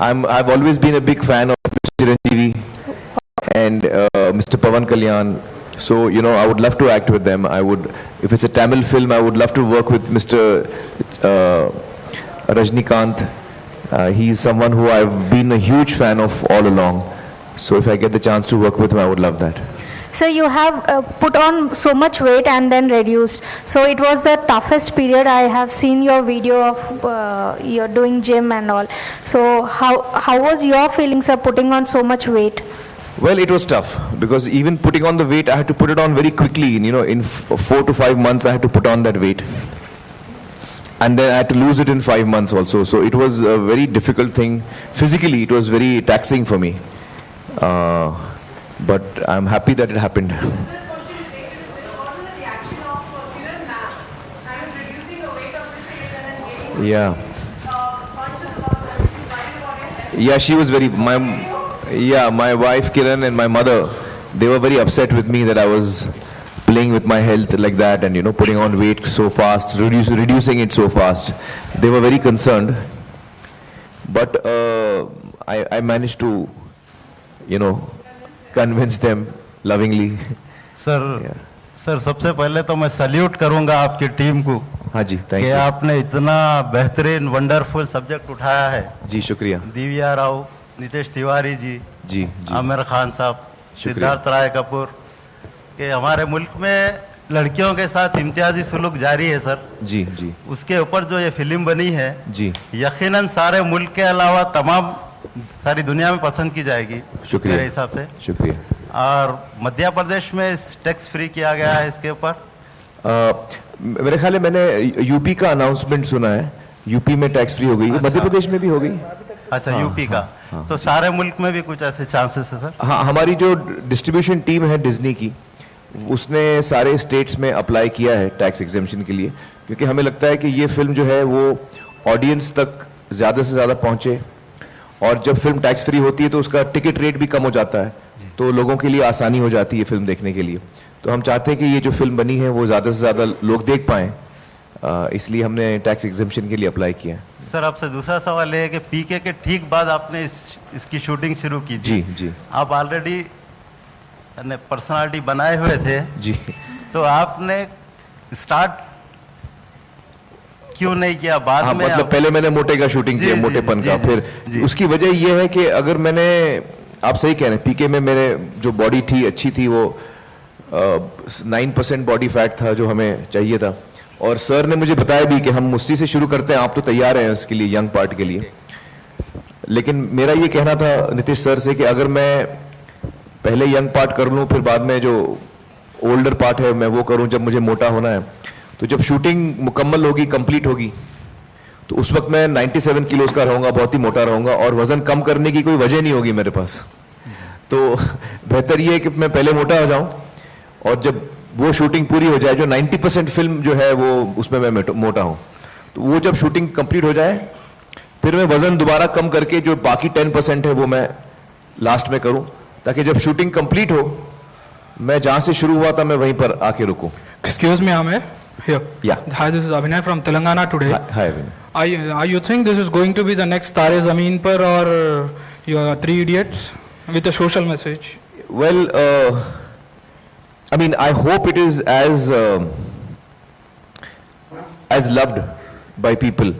I've always been a big fan of Mr. Chiranjeevi and Mr. Pawan Kalyan. So, you know, I would love to act with them. I would, if it's a Tamil film, I would love to work with Mr. Rajnikant. He's someone who I've been a huge fan of all along. So if I get the chance to work with him, I would love that. So you have put on so much weight and then reduced. So it was the toughest period. I have seen your video of you're doing gym and all. So how was your feelings of putting on so much weight? Well, it was tough because even putting on the weight, I had to put it on very quickly. You know, in 4 to 5 months, I had to put on that weight. And then I had to lose it in 5 months also. So it was a very difficult thing. Physically, it was very taxing for me. But I'm happy that it happened. Yeah. Yeah, she was very, my wife Kiran and my mother, they were very upset with me that I was playing with my health like that and, you know, putting on weight so fast, reducing it so fast. They were very concerned. But I managed to, you know, convince them lovingly. Sir sir सबसे पहले तो मैं salute करूंगा आपकी team को. हाँ जी, thank you. आपने इतना बेहतरीन वंडरफुल सब्जेक्ट उठाया है. जी शुक्रिया. दिव्या राव, नितेश तिवारी जी, जी, आमिर खान साहब, सिद्धार्थ राय कपूर, कि हमारे मुल्क में लड़कियों के साथ इम्तियाजी सुलूक जारी है सर. जी जी. उसके ऊपर जो ये फिल्म बनी है जी, यकीनन सारे मुल्क के अलावा तमाम सारी दुनिया में पसंद की जाएगी. शुक्रिया. मेरे हिसाब से शुक्रिया. और मध्य प्रदेश में टैक्स फ्री किया गया है इसके ऊपर. मेरे ख्याल में मैंने यूपी का अनाउंसमेंट सुना है. यूपी में टैक्स फ्री हो गई. मध्य प्रदेश में भी हो गई. अच्छा, यूपी का. तो सारे मुल्क में भी कुछ ऐसे चांसेस है सर? हाँ, हमारी जो डिस्ट्रीब्यूशन टीम है डिज्नी की, उसने सारे स्टेट्स में अप्लाई किया है टैक्स एग्जेम्पशन के लिए, क्योंकि हमें लगता है कि ये फिल्म जो है वो ऑडियंस तक ज़्यादा से ज़्यादा पहुँचे. और जब फिल्म टैक्स फ्री होती है तो उसका टिकट रेट भी कम हो जाता है, तो लोगों के लिए आसानी हो जाती है फिल्म देखने के लिए. तो हम चाहते हैं कि ये जो फिल्म बनी है वो ज़्यादा से ज़्यादा लोग देख पाएँ, इसलिए हमने टैक्स एग्जेम्पशन के लिए अप्लाई किया है. सर आपसे दूसरा सवाल है कि पीके के ठीक बाद आपने इसकी शूटिंग शुरू की थी. जी जी. आप ऑलरेडी पर्सनालिटी बनाए हुए थे. जी. तो आपने स्टार्ट क्यों नहीं किया बाद में? मतलब पहले मैंने मोटे का शूटिंग किया, मोटेपन का. फिर उसकी वजह यह है कि अगर मैंने, आप सही कह रहे हैं, पीके में मेरे जो बॉडी थी अच्छी थी, वो 9% बॉडी फैट था जो हमें चाहिए था. और सर ने मुझे बताया भी कि हम उसी से शुरू करते हैं, आप तो तैयार हैं उसके लिए, यंग पार्ट के लिए. लेकिन मेरा ये कहना था नीतीश सर से कि अगर मैं पहले यंग पार्ट कर लूँ, फिर बाद में जो ओल्डर पार्ट है मैं वो करूँ जब मुझे मोटा होना है, तो जब शूटिंग मुकम्मल होगी, कंप्लीट होगी, तो उस वक्त मैं 97 किलोज का रहूँगा, बहुत ही मोटा रहूँगा, और वजन कम करने की कोई वजह नहीं होगी मेरे पास. तो बेहतर ये है कि मैं पहले मोटा हो जाऊँ, और जब वो शूटिंग पूरी हो जाए, जो 90% फिल्म जो है वो उसमें मैं मोटा हूँ, तो वो जब शूटिंग कंप्लीट हो जाए, फिर मैं वजन दोबारा कम करके जो बाकी 10% है वो मैं लास्ट में करूँ, ताकि जब शूटिंग कंप्लीट हो, मैं जहाँ से शुरू हुआ था मैं वहीं पर आके रुकूं. Excuse me, Amir. Here. Yeah. Hi, this is Abhinay from Telangana today. Hi, Abhinay. You think this is going to be the next Tare Zameen Par or your Three Idiots with a social message? Well, I mean, I hope it is as loved by people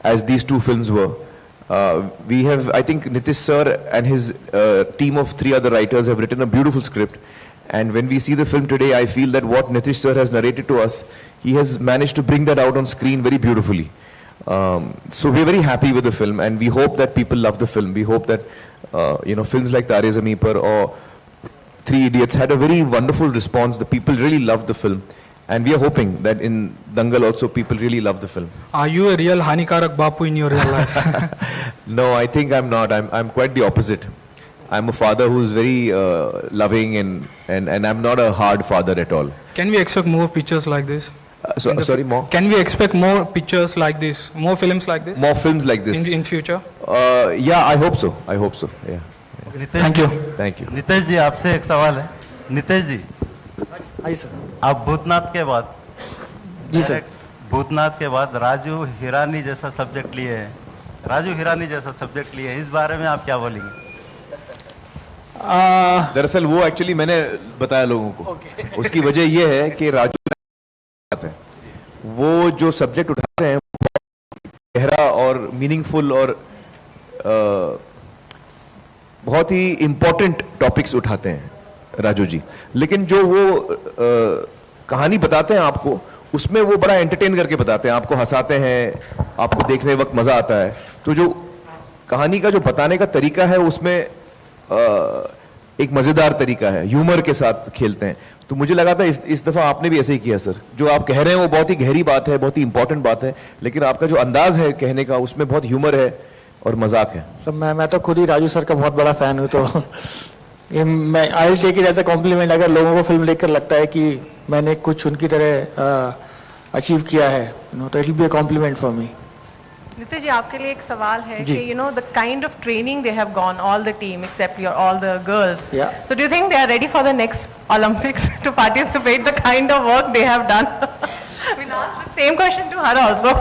as these two films were. We have, I think, Nitish sir and his team of 3 other writers have written a beautiful script. And when we see the film today, I feel that what Nitish sir has narrated to us, he has managed to bring that out on screen very beautifully. So we're very happy with the film, and we hope that people love the film. We hope that, films like Tare Zameen Par or Three Idiots had a very wonderful response. The people really loved the film. And we are hoping that in Dangal also people really love the film. Are you a real Hanikarak Bapu in your real life? No, I think I'm not. I'm quite the opposite. I'm a father who's very loving and I'm not a hard father at all. Can we expect more pictures like this? Sorry, more? Can we expect more pictures like this? More films like this? More films like this? In future? Yeah, I hope so. I hope so, yeah. Thank you. Thank you. Nitesh जी, आपसे एक सवाल है. नितेश जी, आई sir. आप भूतनाथ के बाद, जी sir, Bhootnath के बाद राजू हिरानी जैसा सब्जेक्ट लिए हैं, राजू हिरानी जैसा सब्जेक्ट लिए, इस बारे में आप क्या बोलेंगे? दरअसल वो एक्चुअली मैंने बताया लोगों को, उसकी वजह ये है कि राजू वो जो सब्जेक्ट उठाते हैं गहरा और मीनिंगफुल और बहुत ही इंपॉर्टेंट टॉपिक्स उठाते हैं राजू जी, लेकिन जो वो कहानी बताते हैं आपको, उसमें वो बड़ा एंटरटेन करके बताते हैं, आपको हंसाते हैं, आपको देखने वक्त मजा आता है। तो जो कहानी का जो बताने का तरीका है उसमें एक मजेदार तरीका है, ह्यूमर के साथ खेलते हैं। तो मुझे लगा था इस दफा आपने भी ऐसे ही किया सर। जो आप कह रहे हैं वो बहुत ही गहरी बात है, बहुत ही इंपॉर्टेंट बात है, लेकिन आपका जो अंदाज है कहने का उसमें बहुत ह्यूमर है और मजाक है। सर मैं तो खुद ही राजू सर का बहुत बड़ा फैन हूँ, तो मैं I will take it as a compliment. अगर लोगों को फिल्म देखकर लगता है कि मैंने कुछ उनकी तरह अचीव किया है, तो it will be a compliment for me. Nitish ji, आपके लिए एक सवाल है कि you know the kind of training they have gone, all the team except your all the girls, so do you think they are ready for the next Olympics to participate the kind of work they have done? We'll ask the same question to her also.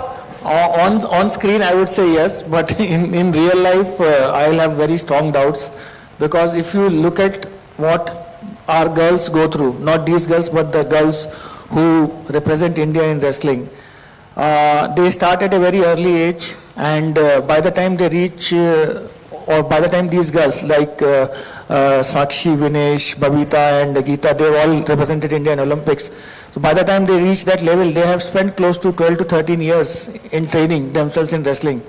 On screen I would say yes, but in real life I will have very strong doubts, because if you look at what our girls go through, not these girls but the girls who represent India in wrestling, they start at a very early age, and by the time they reach or by the time these girls like Sakshi, Vinesh, Babita and Geeta, they all represented India in Olympics. So by the time they reach that level, they have spent close to 12 to 13 years in training themselves in wrestling.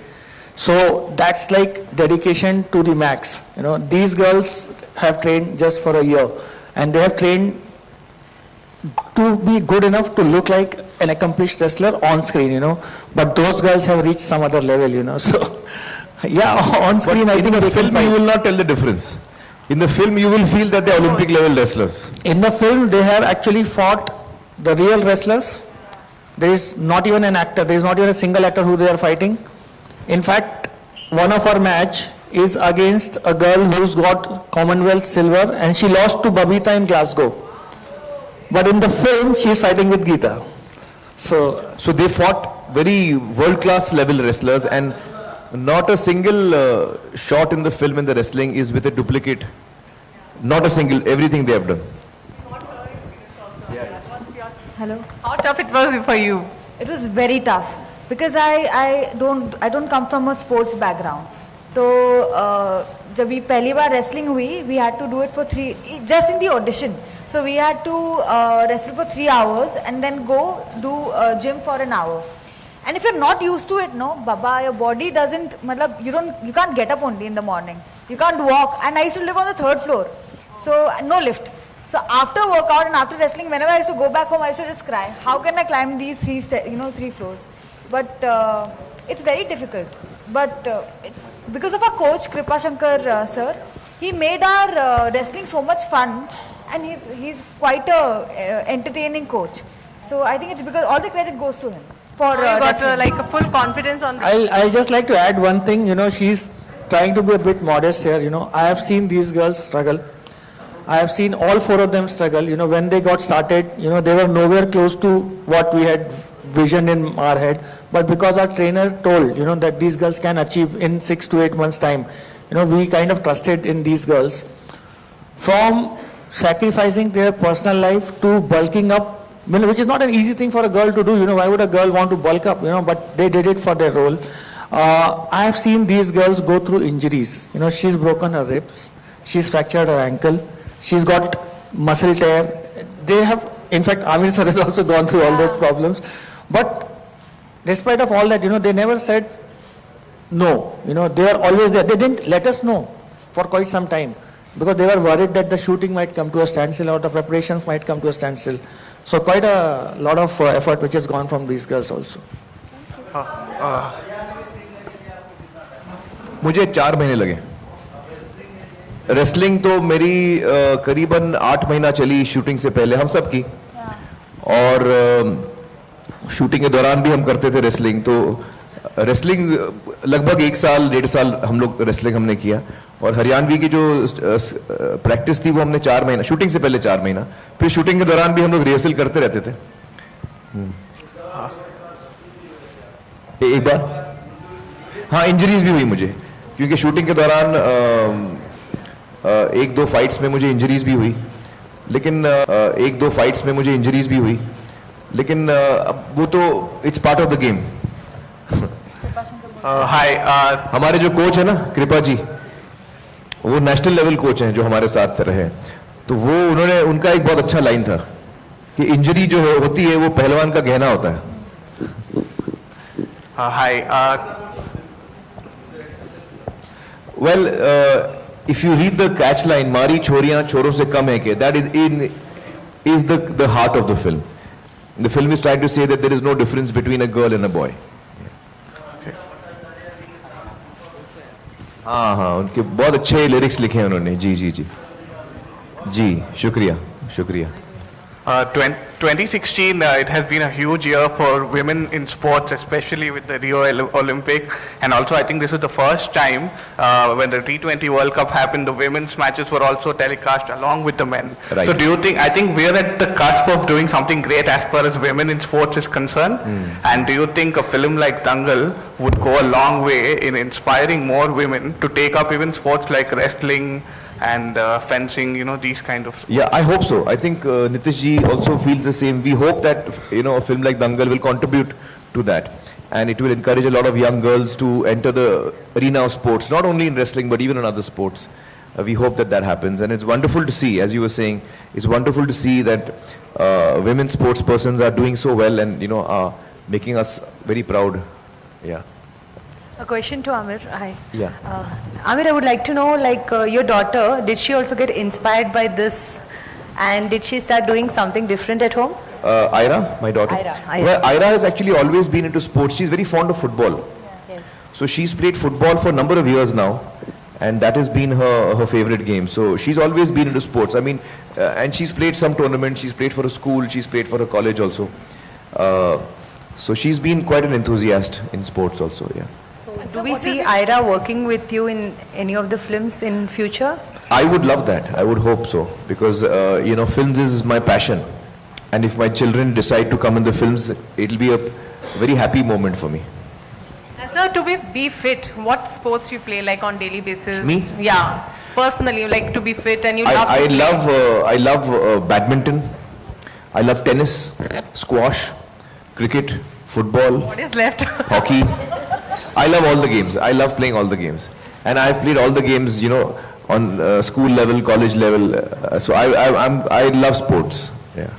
So that's like dedication to the max. These girls have trained just for a year, and they have trained to be good enough to look like an accomplished wrestler on screen, but those girls have reached some other level, so yeah, on screen I think in the film you will not tell the difference. In the film you will feel that they are Olympic level wrestlers. In the film they have actually fought the real wrestlers. There is not even an actor, there is not even a single actor who they are fighting. In fact, one of our match is against a girl who's got Commonwealth silver, and she lost to Babita in Glasgow. But in the film, she is fighting with Geeta. So they fought very world-class level wrestlers, and not a single shot in the film in the wrestling is with a duplicate. Not a single, everything they have done. Hello. How tough it was for you? It was very tough because I don't come from a sports background. So जब ये पहली बार wrestling हुई, we had to do it for just in the audition. So we had to wrestle for 3 hours and then go do gym for an hour. And if you're not used to it, no, Baba, your body doesn't, you can't get up only in the morning. You can't walk. And I used to live on the 3rd floor, so no lift. So after workout and after wrestling, whenever I used to go back home, I used to just cry. How can I climb these 3 floors? But it's very difficult. But because of our coach, Kripa Shankar sir, he made our wrestling so much fun, and he's quite a entertaining coach. So I think it's because all the credit goes to him for You got wrestling. like a full confidence on. I'll just like to add one thing. She's trying to be a bit modest here. I have seen these girls struggle. I have seen all 4 of them struggle. When they got started, they were nowhere close to what we had visioned in our head. But because our trainer told, that these girls can achieve in 6 to 8 months' time, we kind of trusted in these girls. From sacrificing their personal life to bulking up, which is not an easy thing for a girl to do. Why would a girl want to bulk up? But they did it for their role. I have seen these girls go through injuries. She's broken her ribs. She's fractured her ankle. She's got muscle tear. They have, in fact, Amir sir has also gone through all those problems. But despite of all that, they never said no. They were always there. They didn't let us know for quite some time, because they were worried that the shooting might come to a standstill or the preparations might come to a standstill. So quite a lot of effort which has gone from these girls also. मुझे 4 महीने लगे। Wrestling तो मेरी करीबन 8 महीना चली shooting से पहले, हम सब की। और शूटिंग के दौरान भी हम करते थे रेसलिंग। तो रेसलिंग लगभग 1 साल 1.5 साल हम लोग रेसलिंग हमने किया। और हरियाणवी की जो प्रैक्टिस थी वो हमने 4 महीना, शूटिंग से पहले 4 महीना, फिर शूटिंग के दौरान भी हम लोग रिहर्सल करते रहते थे। एक बार हाँ इंजरीज भी हुई मुझे, क्योंकि शूटिंग के दौरान एक दो फाइट्स में मुझे इंजरीज भी हुई, लेकिन लेकिन अब वो तो it's part of the game. Hi, हमारे जो कोच है ना कृपा जी, वो नेशनल लेवल कोच हैं जो हमारे साथ रहे, तो वो उनका एक बहुत अच्छा लाइन था कि इंजरी जो होती है वो पहलवान का गहना होता है। Hi, well if you read the catch line, मारी छोरियां छोरों से कम है के, that is the heart of the film. The film is trying to say that there is no difference between a girl and a boy. हाँ हाँ, उनके बहुत अच्छे लिरिक्स लिखे हैं उन्होंने। जी जी जी जी, शुक्रिया शुक्रिया। 2016, it has been a huge year for women in sports, especially with the Rio Olympic, and also I think this is the first time when the T20 World Cup happened, the women's matches were also telecast along with the men. Right. So do you think, I think we're at the cusp of doing something great as far as women in sports is concerned, and do you think a film like Dangal would go a long way in inspiring more women to take up even sports like wrestling and fencing, you know, these kind of sports? Yeah, I hope so. I think Nitish ji also feels the same. We hope that, you know, a film like Dangal will contribute to that, and it will encourage a lot of young girls to enter the arena of sports, not only in wrestling but even in other sports. We hope that that happens, and it's wonderful to see, as you were saying, it's wonderful to see that women sports persons are doing so well and, you know, are making us very proud. Yeah. A question to Amir. Hi. Yeah. Amir, I would like to know, like, your daughter, did she also get inspired by this, and did she start doing something different at home? Ira, my daughter. Ira, Well, yes. Ira has actually always been into sports. She's very fond of football. Yes. So she's played football for a number of years now, and that has been her favorite game. So she's always been into sports. I mean, and she's played some tournaments. She's played for a school. She's played for a college also. So she's been quite an enthusiast in sports also. Yeah. Do we see Ira working with you in any of the films in future? I would love that. I would hope so, because you know, films is my passion, and if my children decide to come in the films, it'll be a very happy moment for me. And sir, to be fit, what sports you play like on daily basis? Me? Yeah, personally, you like to be fit and you love to I play. love badminton. I love tennis, squash, cricket, football, What is left? hockey. I love all the games. I love playing all the games, and I've played all the games, you know, on school level, college level. So I love sports. Yeah.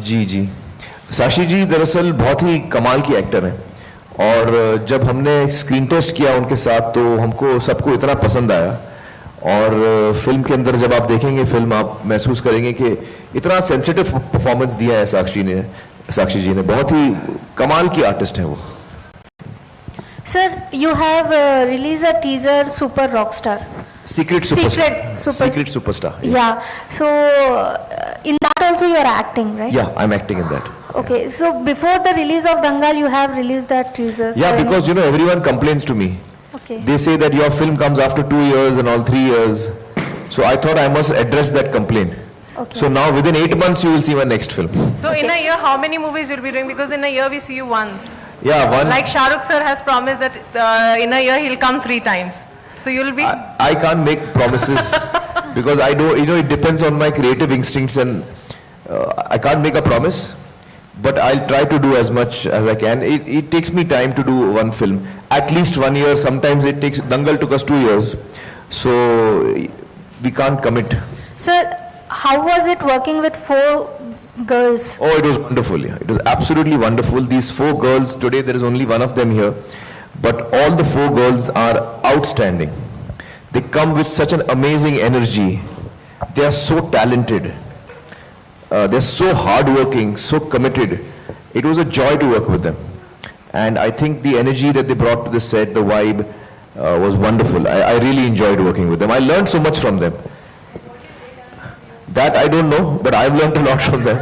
जी जी, साक्षी जी दरअसल बहुत ही कमाल की actor हैं, और जब हमने screen test किया उनके साथ तो हमको सबको इतना पसंद आया, और फिल्म के अंदर जब आप देखेंगे फिल्म, आप महसूस करेंगे कि इतना सेंसिटिव परफॉर्मेंस दिया है साक्षी जी ने। बहुत ही कमाल की आर्टिस्ट है वो। Sir, you have released a teaser, Super Rockstar. Secret Superstar. Yeah. So in that also you are acting, right? Yeah, I'm acting in that. Okay. So before the release of Dangal, you have released that teaser. Yeah, So because you know everyone complains to me. Okay. They say that your film comes after 2 years and all 3 years. So I thought I must address that complaint. Okay. So now within 8 months you will see my next film. So in a year, how many movies you'll be doing? Because in a year we see you once. Yeah, one. Like Shah Rukh sir has promised that in a year he'll come 3 times. So you'll be. I can't make promises because I don't, you know, it depends on my creative instincts, and I can't make a promise, but I'll try to do as much as I can. It takes me time to do one film, at least 1 year. Sometimes it takes, Dangal took us 2 years, so we can't commit. Sir, how was it working with 4 girls? Oh, it was wonderful. Yeah. It was absolutely wonderful. These 4 girls, today there is only one of them here, but all the 4 girls are outstanding. They come with such an amazing energy. They are so talented. They're so hardworking, so committed. It was a joy to work with them. And I think the energy that they brought to the set, the vibe, was wonderful. I really enjoyed working with them. I learned so much from them. That I don't know, but I've learned a lot from them.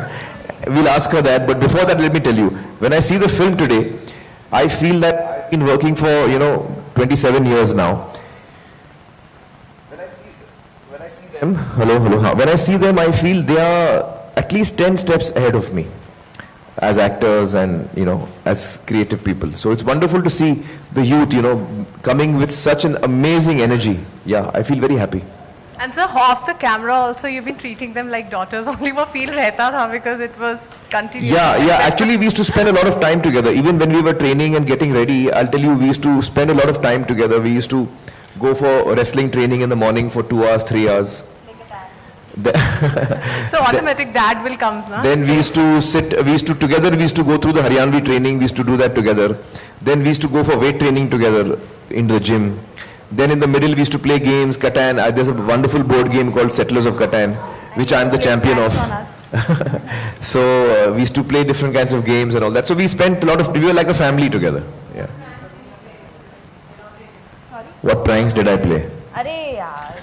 We'll ask her that, but before that, let me tell you, when I see the film today, I feel that I've been working for, 27 years now. When I see them, hello. When I see them, I feel they are at least 10 steps ahead of me as actors and, as creative people. So it's wonderful to see the youth, coming with such an amazing energy. Yeah, I feel very happy. And so off the camera also, you've been treating them like daughters. Only wo feel rehta tha because it was continuous. Yeah. Actually, we used to spend a lot of time together. Even when we were training and getting ready, I'll tell you, we used to spend a lot of time together. We used to go for wrestling training in the morning for 2 hours, 3 hours. So automatic dad will come, na? Then we used to go through the Haryanvi training. We used to do that together. Then we used to go for weight training together in the gym. Then in the middle, we used to play games, Catan. There's a wonderful board game called Settlers of Catan, which I'm the champion of. So we used to play different kinds of games and all that. So we spent we were like a family together. Yeah. Sorry? What pranks did I play? Arey yaar.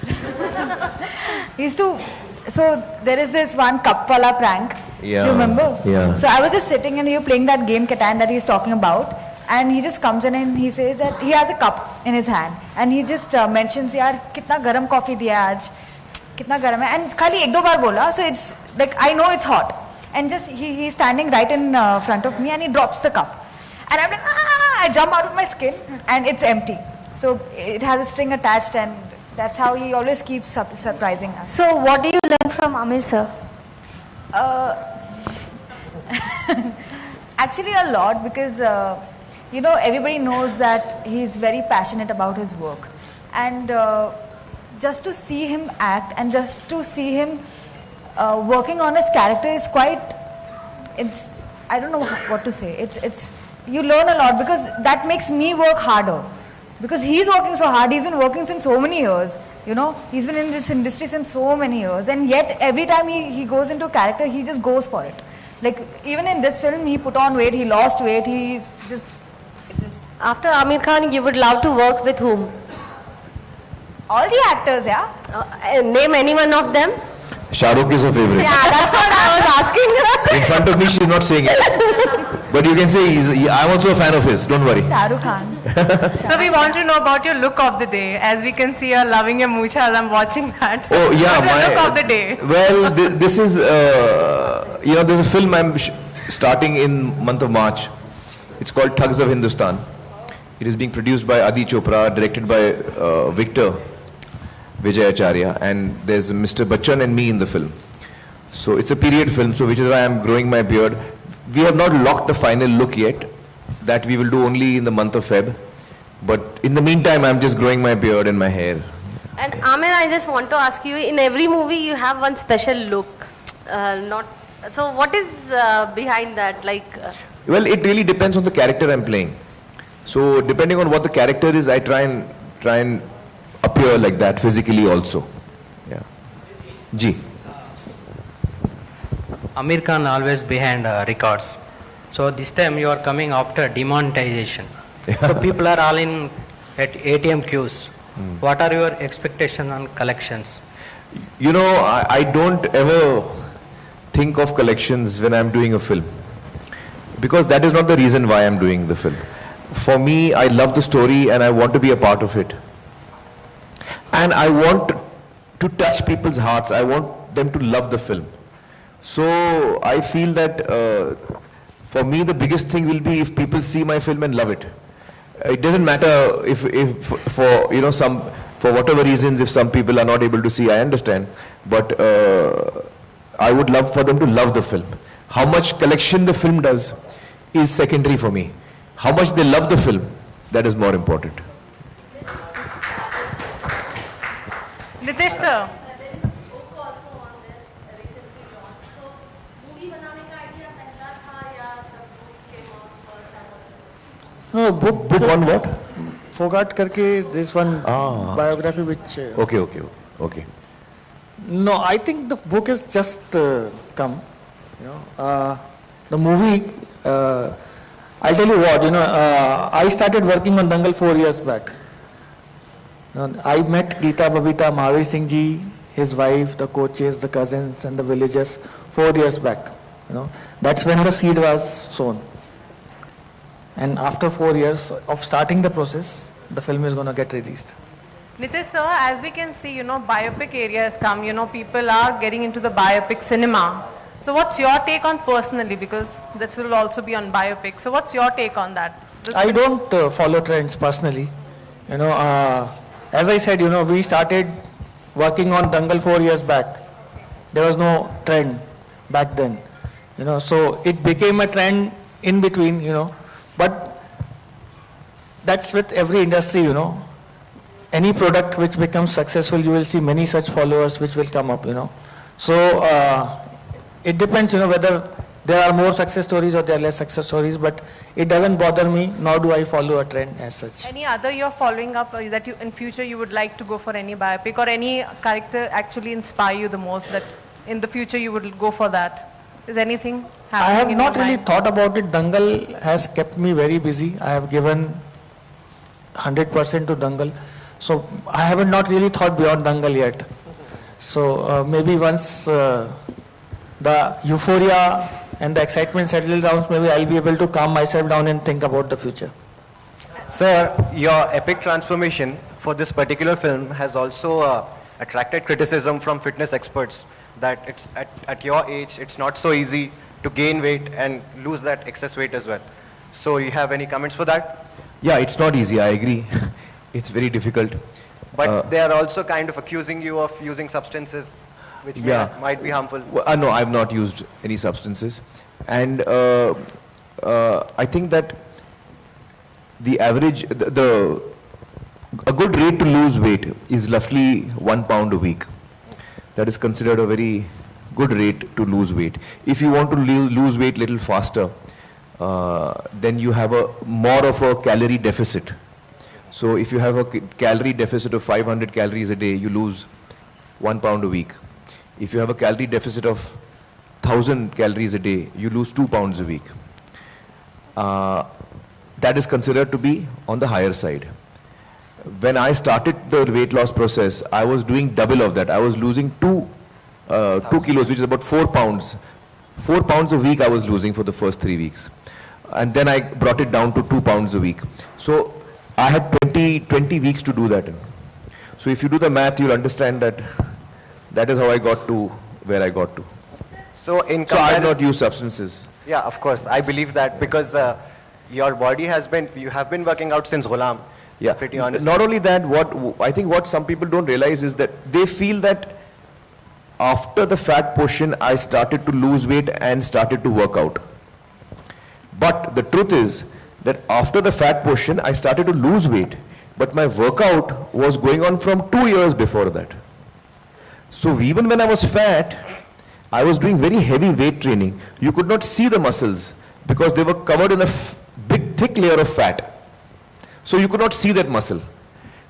So there is this one cup wala prank. Yeah. You remember? Yeah. So I was just sitting and we were playing that game Catan that he's talking about. And he just comes in and he says that he has a cup in his hand. And he just mentions, yaar, kitna garam coffee diya aaj? Kitna garam hai? And khali ek do baar bola. So it's like, I know it's hot. And just he's standing right in front of me and he drops the cup. And I'm like, I jump out of my skin and it's empty. So it has a string attached and that's how he always keeps surprising us. So what do you learn from Amir sir? Actually a lot because, everybody knows that he's very passionate about his work. And just to see him act and just to see him working on his character is I don't know what to say. You learn a lot because that makes me work harder. Because he's working so hard, he's been working since so many years, he's been in this industry since so many years, and yet every time he goes into a character, he just goes for it. Like, even in this film, he put on weight, he lost weight, After Amir Khan, you would love to work with whom? All the actors, yeah. Name any one of them? Shah Rukh is her favorite. Yeah, that's what I was asking. In front of me, she's not saying it. But you can say, I'm also a fan of his, don't worry. Shah Rukh Khan. So we want to know about your look of the day. As we can see, you're loving your mooch as I'm watching that. So what's your look of the day? Well, this is, there's a film I'm starting in month of March. It's called Thugs of Hindustan. It is being produced by Adi Chopra, directed by Victor Vijay Acharya, and there's Mr. Bachchan and me in the film. So it's a period film, so which is why I'm growing my beard. We have not locked the final look yet. That we will do only in the month of Feb. But in the meantime, I'm just growing my beard and my hair. And Amir, I just want to ask you, in every movie you have one special look. So what is behind that? Well, it really depends on the character I'm playing. So depending on what the character is, I try and appear like that physically also. Yeah. Ji. Amir Khan always behind records. So this time you are coming after demonetization. So people are all in at ATM queues. What are your expectations on collections? I don't ever think of collections when I'm doing a film. Because that is not the reason why I'm doing the film. For me, I love the story and I want to be a part of it. And I want to touch people's hearts. I want them to love the film. So I feel that for me the biggest thing will be if people see my film and love it. It doesn't matter if for whatever reasons, if some people are not able to see, I understand. But I would love for them to love the film. How much collection the film does is secondary for me. How much they love the film, that is more important. Nitish sir. No, book on what? Fogart karke, this one biography which... Okay. No, I think the book is just come. The movie, I'll tell you what, I started working on Dangal 4 years back. I met Geeta Babita, Mahavir Singh ji, his wife, the coaches, the cousins and the villagers 4 years back. That's when the seed was sown. And after 4 years of starting the process, the film is going to get released. Nitish sir, as we can see, biopic area has come, people are getting into the biopic cinema. So what's your take on personally, because this will also be on biopic. So what's your take on that? I don't follow trends personally. As I said, we started working on Dangal 4 years back. There was no trend back then. So it became a trend in between, but that's with every industry, Any product which becomes successful, you will see many such followers which will come up, So it depends, whether there are more success stories or there are less success stories, but it doesn't bother me, nor do I follow a trend as such. Any other you're following up that in future you would like to go for any biopic, or any character actually inspire you the most that in the future you would go for that? Is anything happening? I have in not your really mind? thought about it. Dangal has kept me very busy. I have given 100% to Dangal. So I haven't not really thought beyond Dangal yet. So maybe once the euphoria and the excitement settles down, maybe I'll be able to calm myself down and think about the future. Sir, your epic transformation for this particular film has also attracted criticism from fitness experts that it's at your age, it's not so easy to gain weight and lose that excess weight as well. So you have any comments for that? Yeah, it's not easy, I agree. It's very difficult. But they are also kind of accusing you of using substances which might be harmful. Well, no, I've not used any substances. And I think that the average, a good rate to lose weight is roughly 1 pound a week. That is considered a very good rate to lose weight. If you want to lose weight a little faster, then you have more of a calorie deficit. So if you have a calorie deficit of 500 calories a day, you lose 1 pound a week. If you have a calorie deficit of 1000 calories a day, you lose 2 pounds a week. That is considered to be on the higher side. When I started the weight loss process, I was doing double of that. I was losing 2 kilos, which is about 4 pounds. 4 pounds a week I was losing for the first 3 weeks. And then I brought it down to 2 pounds a week. So I had 20 weeks to do that. So if you do the math, you'll understand that that is how I got to where I got to. So I have not used substances. Yeah, of course. I believe that because your body you have been working out since Ghulam. Yeah. Pretty honest. Not only that, I think what some people don't realize is that they feel that after the fat portion, I started to lose weight and started to work out. But the truth is that after the fat portion, I started to lose weight. But my workout was going on from 2 years before that. So even when I was fat, I was doing very heavy weight training. You could not see the muscles because they were covered in a big, thick layer of fat. So you could not see that muscle.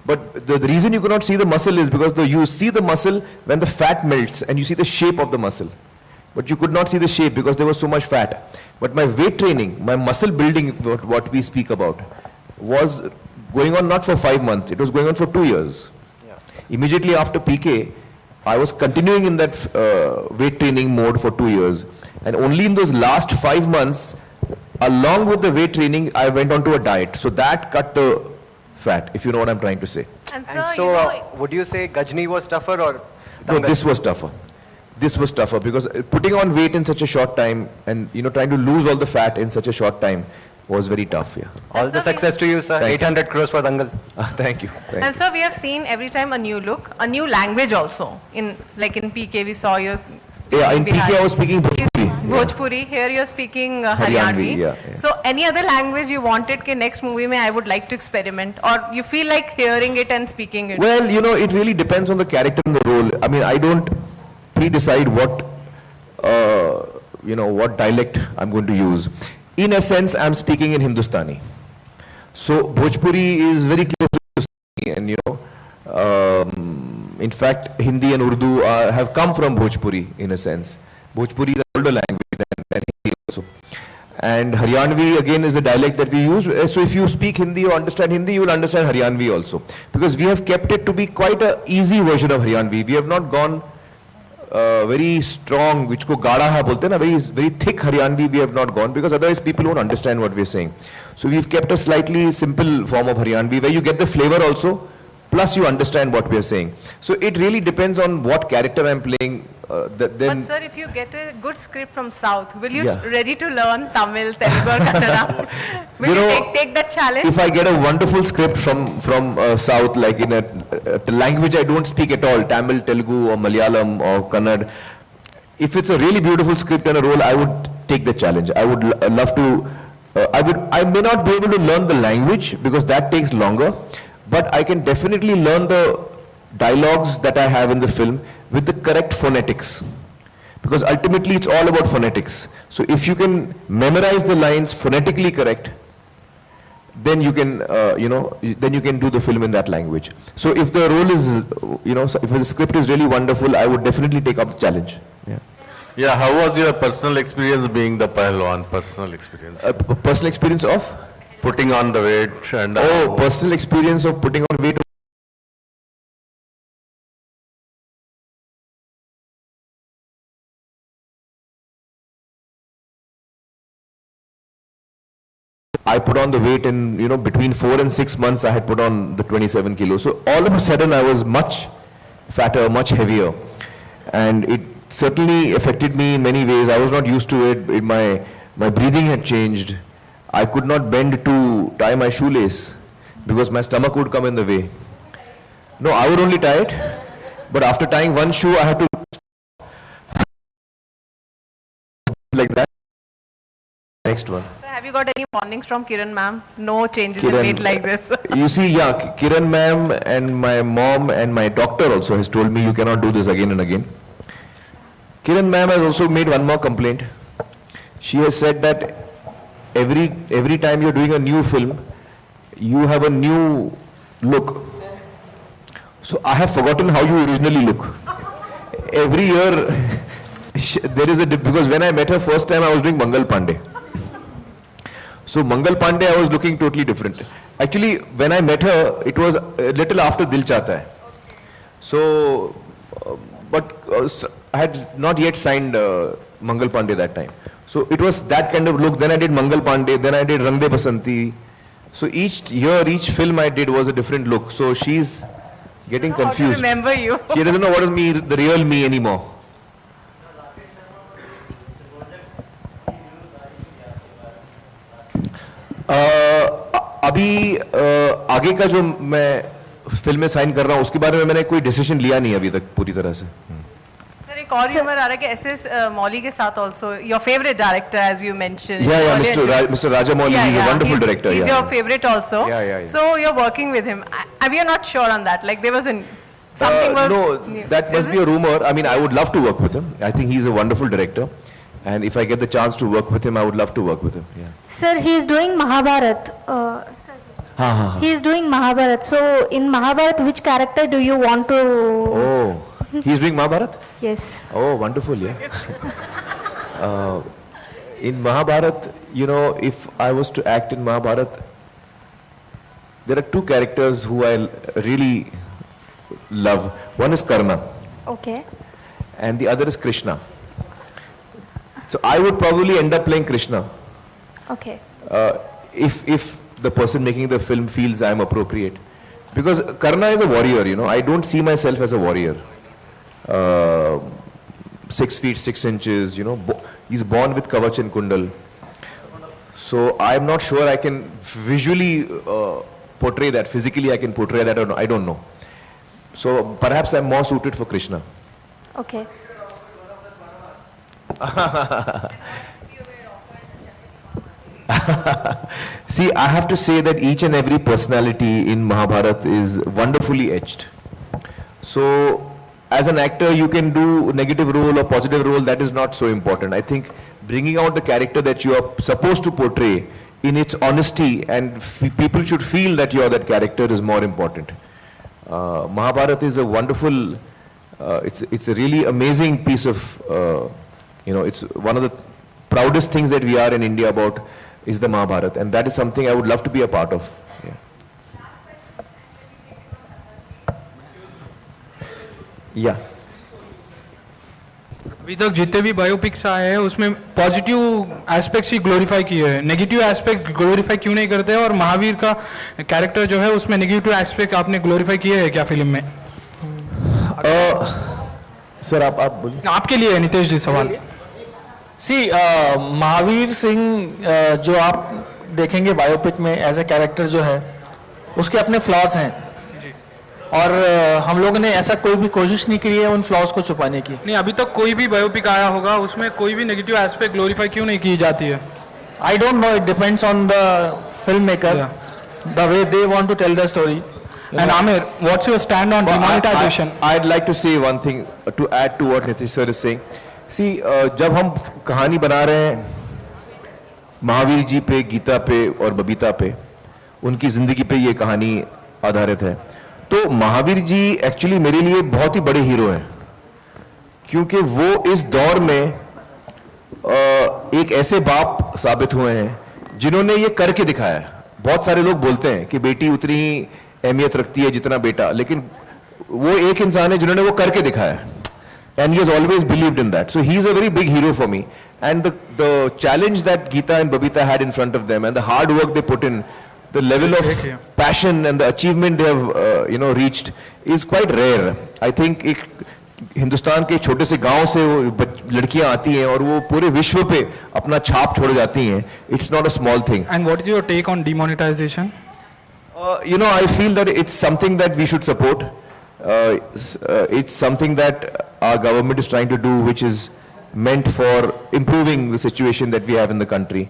But the reason you could not see the muscle is because you see the muscle when the fat melts and you see the shape of the muscle. But you could not see the shape because there was so much fat. But my weight training, my muscle building, what we speak about, was going on not for 5 months, it was going on for 2 years. Yeah. Immediately after PK, I was continuing in that weight training mode for 2 years. And only in those last 5 months, along with the weight training, I went on to a diet. So that cut the fat, if you know what I'm trying to say. And so would you say Gajni was tougher or No, this was tougher. This was tougher because putting on weight in such a short time and trying to lose all the fat in such a short time was very tough. Yeah. All the success to you, sir. 800 crores for Dangal. Thank you. And so we have seen every time a new look, a new language also. In PK we saw you. Yeah, in PK I was speaking Bhojpuri. Bhojpuri. Here you're speaking Haryanvi. Yeah. So any other language you wanted ke next movie mein I would like to experiment, or you feel like hearing it and speaking it? Well, it really depends on the character and the role. I mean, I don't pre-decide what dialect I'm going to use. In a sense, I'm speaking in Hindustani. So Bhojpuri is very close to Hindustani, and in fact, Hindi and Urdu have come from Bhojpuri in a sense. Bhojpuri is an older language than Hindi also. And Haryanvi again is a dialect that we use. So if you speak Hindi or understand Hindi, you will understand Haryanvi also. Because we have kept it to be quite an easy version of Haryanvi. We have not gone very strong, which ko gada hai bolte na, very thick Haryanvi we have not gone, because otherwise people won't understand what we are saying. So we've kept a slightly simple form of Haryanvi where you get the flavor also plus you understand what we are saying. So it really depends on what character I'm playing. Then But sir, if you get a good script from South, will you Yeah. ready to learn Tamil, Telugu or Kannada? Will you, take that challenge? if I get a wonderful script from South, like in a language I don't speak at all, Tamil, Telugu or Malayalam or Kannada, if it's a really beautiful script and a role, I would take the challenge. I would love to, I may not be able to learn the language because that takes longer, but I can definitely learn the dialogues that I have in the film with the correct phonetics. Because ultimately it's all about phonetics. So if you can memorize the lines phonetically correct, then you can, then you can do the film in that language. So if the role is, if the script is really wonderful, I would definitely take up the challenge. Yeah. Yeah, how was your personal experience being the Pahalwan? Personal experience? Personal experience of? Putting on the weight and... personal experience of putting on weight. I put on the weight in, between 4 and 6 months I had put on the 27 kilos. So all of a sudden I was much fatter, much heavier. And it certainly affected me in many ways. I was not used to it. My breathing had changed. I could not bend to tie my shoelace because my stomach would come in the way. No, I would only tie it. But after tying one shoe, I had to like that. Next one. So have you got any warnings from Kiran ma'am? No changes in weight like this. You see, yeah, Kiran ma'am and my mom and my doctor also has told me you cannot do this again and again. Kiran ma'am has also made one more complaint. She has said that every time you're doing a new film, you have a new look. So I have forgotten how you originally look. Every year, there is because when I met her first time, I was doing Mangal Pandey. So Mangal Pandey, I was looking totally different. Actually, when I met her, it was a little after Dil Chahta Hai. So, but I had not yet signed Mangal Pandey that time. So it was that kind of look. Then I did Mangal Pandey, then I did Rang De Basanti. So each year, each film I did was a different look. So she's getting confused. How to remember you? She doesn't know what is me, the real me anymore. अभी आगे का जो मैं film में sign कर रहा हूँ उसके बारे में मैंने कोई डिसीजन लिया नहीं अभी तक पूरी तरह से. Sir, एक और rumor आ रहा है कि SS Mauly के साथ also your favorite director as you mentioned. Yeah, Mr. Rajamouli, he's a wonderful director. He's your favorite also. Yeah. So you're working with him. We are not sure on that. Like there was something was. No, that must be a rumor. I mean, I would love to work with him. I think he's a wonderful director. And if I get the chance to work with him, I would love to work with him. Yeah. Sir, he is doing Mahabharat. He is doing Mahabharat. So in Mahabharat, which character do you want to? Oh, he's doing Mahabharat? Yes. Oh, wonderful, yeah. In Mahabharat, if I was to act in Mahabharat, there are two characters who I really love. One is Karna. Okay. And the other is Krishna. So I would probably end up playing Krishna. Okay. If the person making the film feels I am appropriate. Because Karna is a warrior, I don't see myself as a warrior. 6 feet 6 inches, he's born with Kavach and Kundal. So I'm not sure I can visually portray that, physically I can portray that, or I don't know. So perhaps I'm more suited for Krishna. Okay. See, I have to say that each and every personality in Mahabharat is wonderfully etched. So, as an actor, you can do negative role or positive role, that is not so important. I think bringing out the character that you are supposed to portray in its honesty and people should feel that you are that character is more important. Mahabharat is a wonderful, it's a really amazing piece of, it's one of the proudest things that we are in India about is the Mahabharat, and that is something I would love to be a part of. Yeah. अभी तक जितने भी biopics आए हैं उसमें positive aspects ही glorify किए हैं, negative aspect glorify क्यों नहीं करते? और महावीर का कैरेक्टर जो है उसमें नेगेटिव एस्पेक्ट आपने ग्लोरीफाई किए हैं क्या फिल्म में? सर आप बोलिए, आपके लिए नितेश जी सवाल। सी महावीर सिंह जो आप देखेंगे बायोपिक में एज ए कैरेक्टर जो है उसके अपने फ्लॉज हैं और हम लोगों ने ऐसा कोई भी कोशिश नहीं की है उन फ्लॉज को छुपाने की। नहीं, अभी तक कोई भी बायोपिक आया होगा उसमें कोई भी नेगेटिव एस्पेक्ट ग्लोरीफाई क्यों नहीं की जाती है? I don't know, it depends on the film maker, the way they want to tell the story. And Amir, what's your stand on demonetization? I'd like to say one thing to add to what Nitish sir is saying. See, जब हम कहानी बना रहे हैं महावीर जी पे, गीता पे और बबीता पे, उनकी जिंदगी पे ये कहानी आधारित है, तो महावीर जी एक्चुअली मेरे लिए बहुत ही बड़े हीरो हैं, क्योंकि वो इस दौर में एक ऐसे बाप साबित हुए हैं जिन्होंने ये करके दिखाया है। बहुत सारे लोग बोलते हैं कि बेटी उतनी ही अहमियत रखती है जितना बेटा, लेकिन वो एक इंसान है जिन्होंने वो करके दिखाया है, and he has always believed in that. So he is a very big hero for me. And the challenge that Geeta and Babita had in front of them, and the hard work they put in, the level of passion and the achievement they have reached is quite rare. I think एक हिंदुस्तान के छोटे से गांव से वो लड़कियां आती हैं और वो पूरे विश्व पे अपना छाप छोड़ जाती हैं. It's not a small thing. And what is your take on demonetization? I feel that it's something that we should support. It's something that our government is trying to do, which is meant for improving the situation that we have in the country.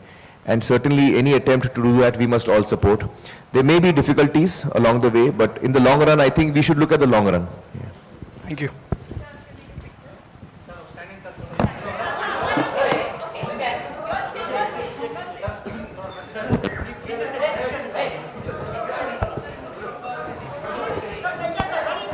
And certainly any attempt to do that, we must all support. There may be difficulties along the way, but in the long run, I think we should look at the long run. Thank you.